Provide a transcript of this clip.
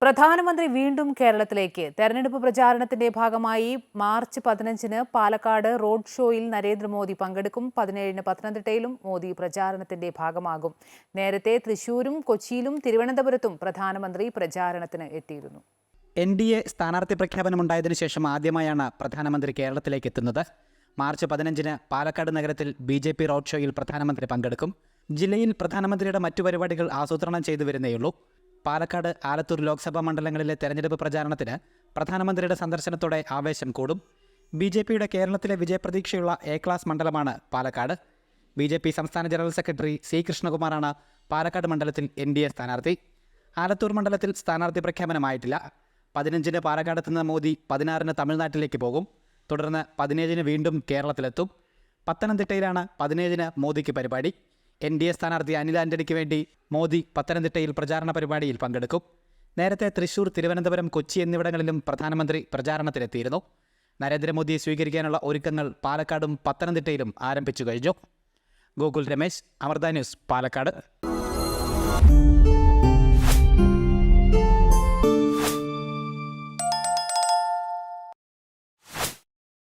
പ്രധാനമന്ത്രി വീണ്ടും കേരളത്തിലേക്ക്. തെരഞ്ഞെടുപ്പ് പ്രചാരണത്തിന്റെ ഭാഗമായി മാർച്ച് 15-ന് പാലക്കാട് റോഡ് ഷോയിൽ നരേന്ദ്രമോദി പങ്കെടുക്കും. 17-ന് പത്തനംതിട്ടയിലും മോദി പ്രചാരണത്തിന്റെ ഭാഗമാകും. നേരത്തെ തൃശൂരും കൊച്ചിയിലും തിരുവനന്തപുരത്തും പ്രധാനമന്ത്രി പ്രചാരണത്തിന് എത്തിയിരുന്നു. NDA സ്ഥാനാർത്ഥി പ്രഖ്യാപനമുണ്ടായതിനു ശേഷം ആദ്യമായാണ് പ്രധാനമന്ത്രി കേരളത്തിലേക്ക് എത്തുന്നത്. മാർച്ച് 15-ന് പാലക്കാട് നഗരത്തിൽ BJP റോഡ് ഷോയിൽ പ്രധാനമന്ത്രി പങ്കെടുക്കും. ജില്ലയിൽ പ്രധാനമന്ത്രിയുടെ മറ്റു പരിപാടികൾ ആസൂത്രണം ചെയ്തു വരുന്നേയുള്ളൂ. പാലക്കാട്, ആലത്തൂർ ലോക്സഭാ മണ്ഡലങ്ങളിലെ തെരഞ്ഞെടുപ്പ് പ്രചാരണത്തിന് പ്രധാനമന്ത്രിയുടെ സന്ദർശനത്തോടെ ആവേശം കൂടും. BJPയുടെ കേരളത്തിലെ വിജയപ്രതീക്ഷയുള്ള A ക്ലാസ് മണ്ഡലമാണ് പാലക്കാട്. BJP സംസ്ഥാന ജനറൽ സെക്രട്ടറി C കൃഷ്ണകുമാറാണ് പാലക്കാട് മണ്ഡലത്തിൽ NDA സ്ഥാനാർത്ഥി. ആലത്തൂർ മണ്ഡലത്തിൽ സ്ഥാനാർത്ഥി പ്രഖ്യാപനമായിട്ടില്ല. 15-ന് പാലക്കാടെത്തുന്ന മോദി 16-ന് തമിഴ്നാട്ടിലേക്ക് പോകും. തുടർന്ന് 17-ന് വീണ്ടും കേരളത്തിലെത്തും. പത്തനംതിട്ടയിലാണ് 17-ന് മോദിക്ക് പരിപാടി. NDA സ്ഥാനാർത്ഥി അനിൽ ആന്റണിക്ക് വേണ്ടി മോദി പത്തനംതിട്ടയിൽ പ്രചാരണ പരിപാടിയിൽ പങ്കെടുക്കും. നേരത്തെ തൃശൂർ, തിരുവനന്തപുരം, കൊച്ചി എന്നിവിടങ്ങളിലും പ്രധാനമന്ത്രി പ്രചാരണത്തിലെത്തിയിരുന്നു. നരേന്ദ്രമോദിയെ സ്വീകരിക്കാനുള്ള ഒരുക്കങ്ങൾ പാലക്കാടും പത്തനംതിട്ടയിലും ആരംഭിച്ചു കഴിഞ്ഞു. ഗോകുൽ രമേശ്, അമൃത ന്യൂസ്, പാലക്കാട്.